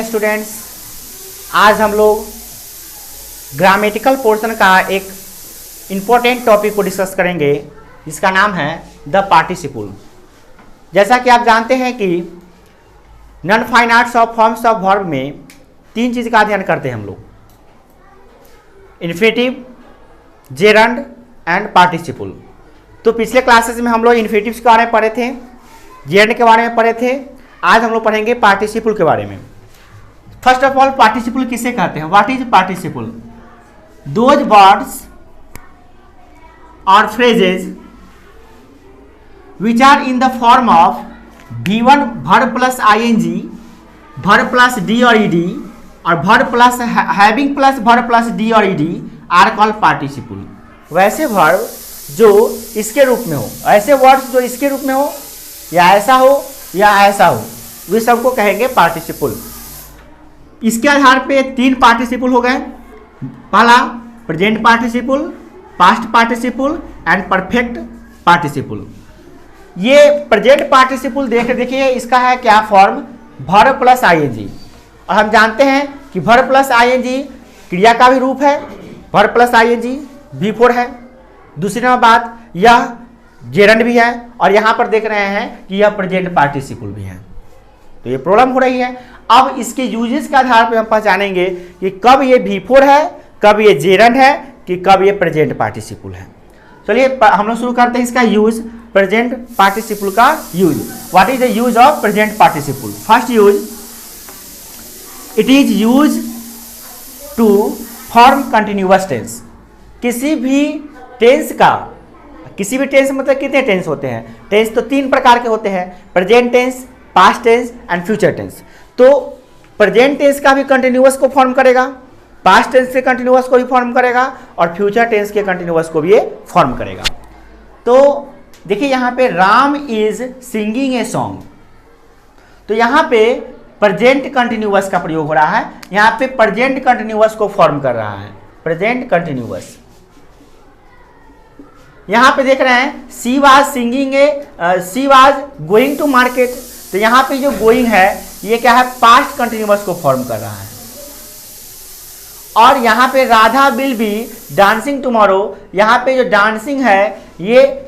Morning students. आज हम लोग ग्रामेटिकल पोर्शन का एक इम्पोर्टेंट टॉपिक को डिस्कस करेंगे जिसका नाम है द पार्टिसिपल। जैसा कि आप जानते हैं कि non fine arts of forms of verb में तीन चीज़ का अध्ययन करते हैं हम लोग, इन्फिनेटिव, जेरंड एंड पार्टिसिपल। तो पिछले क्लासेस में हम लोग इन्फिनेटिव्स के बारे में पढ़े थे, जेरंड के बारे में पढ़े थे। आज हम लोग पढ़ेंगे पार्टिसिपल के बारे में। फर्स्ट ऑफ ऑल, पार्टिसिपल किसे कहते हैं? What is participle? Those words और phrases which are in the form of V1 verb plus ing, verb plus d और ed और verb plus having plus verb plus d और ed are called participle. वैसे verb जो इसके रूप में हो, ऐसे वर्ड्स जो इसके रूप में हो या ऐसा हो, वे सबको कहेंगे पार्टिसिपल। इसके आधार पे तीन पार्टिसिपल हो गए। पहला present participle, past participle and perfect participle. ये प्रेजेंट पार्टिसिपल देखिए इसका है क्या फॉर्म? Verb plus ing। और हम जानते हैं कि वर्ब प्लस ing क्रिया का भी रूप है, वर्ब प्लस ing V4 है। दूसरी नंबर बात, यह जेरंड भी है और यहाँ पर देख रहे हैं कि यह प्रेजेंट पार्टिसिपल भी है। तो ये प्रॉब्लम हो रही है। अब इसके यूजेस के आधार पर हम पहचानेंगे कि कब ये V4 है, कब ये जेरंड है, कि कब ये प्रेजेंट पार्टिसिपल है। चलिए हम लोग शुरू करते हैं इसका यूज, प्रेजेंट पार्टिसिपल का use. What is the use of present participle? First use, it is use to form continuous tense. किसी भी टेंस मतलब कितने टेंस होते हैं? टेंस तो तीन प्रकार के होते हैं, present tense, past tense and future tense. तो प्रेजेंट टेंस का भी कंटिन्यूअस को फॉर्म करेगा, पास्ट टेंस के कंटिन्यूअस को भी फॉर्म करेगा और फ्यूचर टेंस के कंटिन्यूअस को भी ये फॉर्म करेगा। तो देखिए यहाँ पे Ram is singing a song, तो यहाँ पे प्रेजेंट कंटिन्यूअस का प्रयोग हो रहा है। यहाँ पे प्रेजेंट कंटिन्यूअस को फॉर्म कर रहा है, प्रेजेंट कंटिन्यूअस। यहाँ पे देख रहे हैं she was singing she was going to market, तो यहाँ पे जो गोइंग है ये क्या है? पास्ट कंटिन्यूअस को फॉर्म कर रहा है। और यहाँ पे Radha will be dancing tomorrow, यहाँ पे जो डांसिंग है ये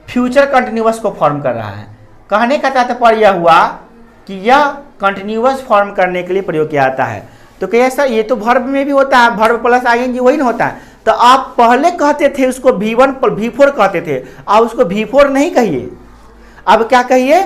फ्यूचर कंटिन्यूअस को फॉर्म कर रहा है। कहने का तात्पर्य यह हुआ कि यह कंटिन्यूअस फॉर्म करने के लिए प्रयोग किया जाता है। तो कहिए सर ये तो वर्ब में भी होता है, वर्ब प्लस ing वही ना होता है। तो आप पहले कहते थे उसको V1 V4 कहते थे, आप उसको V4 नहीं कहिए, अब क्या कहिए?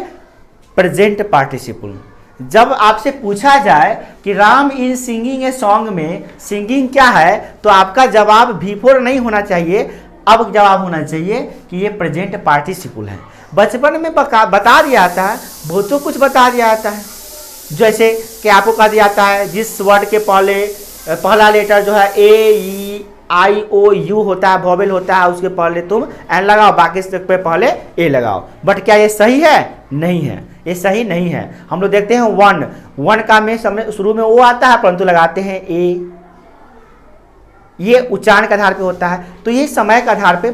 Present participle. जब आपसे पूछा जाए कि Ram is singing a song में सिंगिंग क्या है, तो आपका जवाब V4 नहीं होना चाहिए, अब जवाब होना चाहिए कि ये प्रेजेंट पार्टिसिपल है। बचपन में बता दिया जाता है, बहुतों कुछ बता दिया जाता है। जैसे कि आपको कहा दिया जाता है जिस वर्ड के पहला लेटर जो है A-E-I-O-U होता है, वॉवेल होता है, उसके पहले तुम एन लगाओ, बाकी पे पहले ए लगाओ। बट क्या ये सही है? नहीं है, ये सही नहीं है। हम लोग देखते हैं वन का में शुरू में ओ आता है परंतु लगाते हैं ए, ये उच्चारण के आधार पे होता है। तो ये समय के आधार पे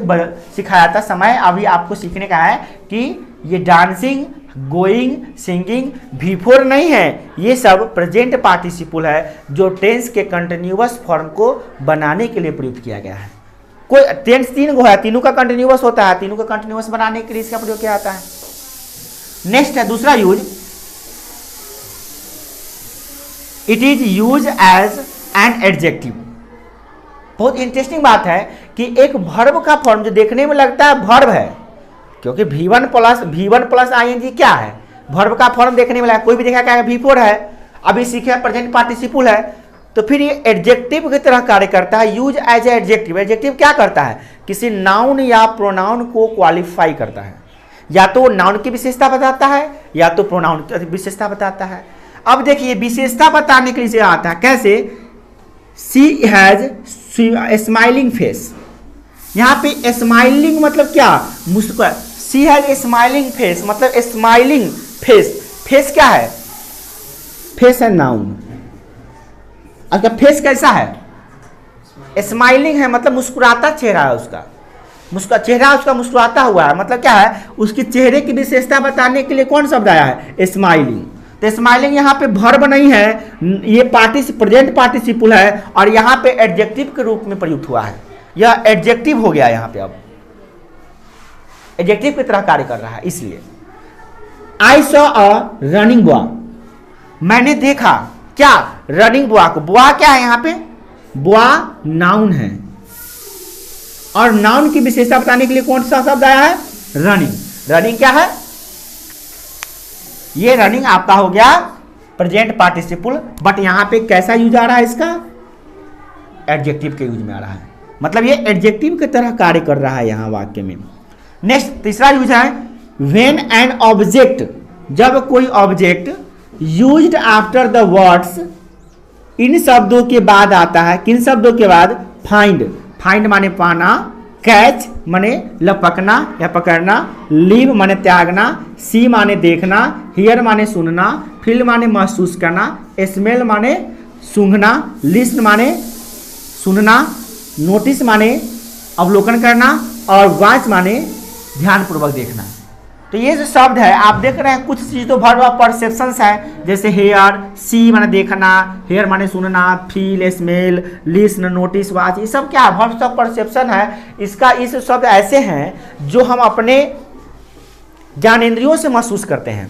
सिखाया जाता है। समय अभी आपको सीखने का है कि ये डांसिंग, गोइंग, सिंगिंग V4 नहीं है, ये सब प्रेजेंट पार्टिसिपल है जो टेंस के कंटिन्यूअस फॉर्म को बनाने के लिए प्रयुक्त किया गया है। कोई टेंस तीन गो है, तीनों का कंटिन्यूअस होता है, तीनों का कंटिन्यूअस बनाने के लिए इसका प्रयोग किया जाता है। नेक्स्ट है दूसरा use, it is use as an adjective. बहुत इंटरेस्टिंग बात है कि एक वर्ब का फॉर्म जो देखने में लगता है वर्ब है, क्योंकि V1 प्लस ing क्या है? वर्ब का फॉर्म देखने में लगा, कोई भी देखा क्या V4 है, अभी सीखे प्रेजेंट पार्टिसिपल है, तो फिर ये एडजेक्टिव की तरह कार्य करता है। Use as a adjective. Adjective क्या करता है? किसी नाउन या प्रोनाउन को क्वालिफाई करता है, या तो नाउन की विशेषता बताता है या तो प्रोनाउन की विशेषता बताता है। अब देखिए विशेषता बताने के लिए आता है कैसे? सी हैज स्माइलिंग फेस। यहाँ पे स्माइलिंग मतलब क्या? मुस्कुरा। सी हैज स्माइलिंग फेस मतलब स्माइलिंग फेस। फेस क्या है? फेस है नाउन। अच्छा, फेस कैसा है? स्माइलिंग है मतलब मुस्कुराता चेहरा है उसका, चेहरा उसका मुस्कुराता हुआ है। मतलब क्या है? उसके चेहरे की विशेषता बताने के लिए कौन शब्द आया है? स्माइलिंग। तो स्माइलिंग यहाँ पे वर्ब नहीं है, ये प्रेजेंट पार्टिसिपल है और यहाँ पे एडजेक्टिव के रूप में प्रयुक्त हुआ है। यह एडजेक्टिव हो गया यहाँ पे, अब एडजेक्टिव की तरह कार्य कर रहा है। इसलिए I saw a running boy, मैंने देखा क्या, रनिंग बॉय को। बॉय क्या है यहाँ पे, बॉय नाउन है और नाउन की विशेषता बताने के लिए कौन सा शब्द आया है, रनिंग। रनिंग क्या है, ये रनिंग आपका हो गया प्रेजेंट पार्टिसिपल, बट यहां पे कैसा यूज आ रहा है इसका, एडजेक्टिव के यूज में आ रहा है, मतलब ये एडजेक्टिव की तरह कार्य कर रहा है यहां वाक्य में। नेक्स्ट तीसरा यूज है व्हेन एन ऑब्जेक्ट, जब कोई object used after the words, इन शब्दों के बाद आता है, किन शब्दों के बाद, फाइंड, फाइंड माने पाना, कैच माने लपकना या पकड़ना, लीव माने त्यागना, सी माने देखना, हियर माने सुनना, फील माने महसूस करना, स्मेल माने सूंघना, लिस्ट माने सुनना, नोटिस माने अवलोकन करना और वॉच माने ध्यानपूर्वक देखना। तो ये जो शब्द है आप देख रहे हैं, कुछ चीज तो वर्ब ऑफ परसेप्शंस है, जैसे हेयर, सी माने देखना, हेयर माने सुनना, feel, smell, listen, notice, watch, ये सब क्या है, वर्ब्स ऑफ परसेप्शन है। इसका इस शब्द ऐसे हैं जो हम अपने ज्ञानेंद्रियों से महसूस करते हैं,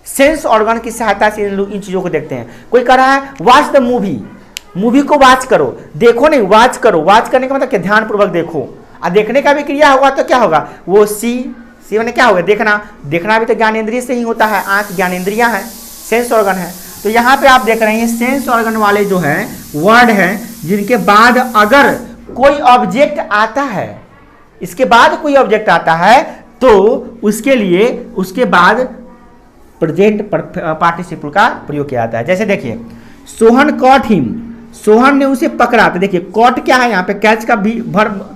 सेंस ऑर्गन की सहायता से इन चीजों को देखते हैं। कोई कह रहा है वॉच द मूवी, मूवी को वॉच करो, देखो नहीं वॉच करो, वॉच करने का मतलब क्या, ध्यानपूर्वक देखो, और देखने का भी क्रिया होगा तो क्या होगा, वो सी मैंने क्या होगा, देखना, देखना भी तो ज्ञानेंद्रिय से ही होता है, आंख ज्ञानेंद्रियां हैं, सेंस ऑर्गन है। तो यहाँ पे आप देख रहे हैं सेंस ऑर्गन वाले जो है वर्ड हैं, जिनके बाद अगर कोई ऑब्जेक्ट आता है, इसके बाद कोई ऑब्जेक्ट आता है तो उसके लिए उसके बाद प्रेजेंट पार्टिसिपल का प्रयोग किया जाता है। जैसे देखिए सोहन कॉट हिम, सोहन ने उसे पकड़ा, तो देखिए कॉट क्या है यहाँ पे, कैच का भी वर्ब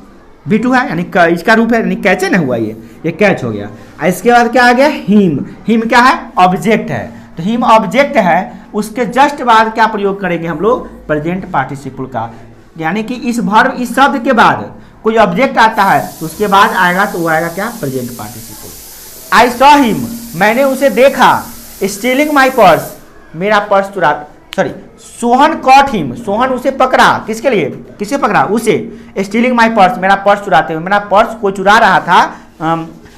V2 है, यानी इसका रूप है, यानी कैचे ना हुआ, ये कैच हो गया। इसके बाद क्या आ गया, हिम, हिम क्या है, ऑब्जेक्ट है, तो हिम ऑब्जेक्ट है, उसके जस्ट बाद क्या प्रयोग करेंगे हम लोग, प्रेजेंट पार्टिसिपल का, यानी कि इस वर्ब, इस शब्द के बाद कोई ऑब्जेक्ट आता है तो उसके बाद आएगा, तो वो आएगा क्या, present participle. I saw him, मैंने उसे देखा, स्टीलिंग माई पर्स, मेरा पर्स चुरा, sorry, Sohan cot him, Sohan उसे पकड़ा, किसके लिए, किसे पकड़ा, उसे, स्टीलिंग माई पर्स, मेरा पर्स चुराते हुए, मेरा पर्स कोई चुरा रहा था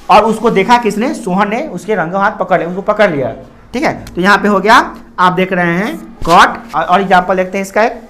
और उसको देखा किसने, सोहन ने, उसके रंगों हाथ पकड़ लिया, उसको पकड़ लिया। ठीक है, तो यहाँ पे हो गया, आप देख रहे हैं कॉट, और एग्जाम्पल देखते हैं इसका एक,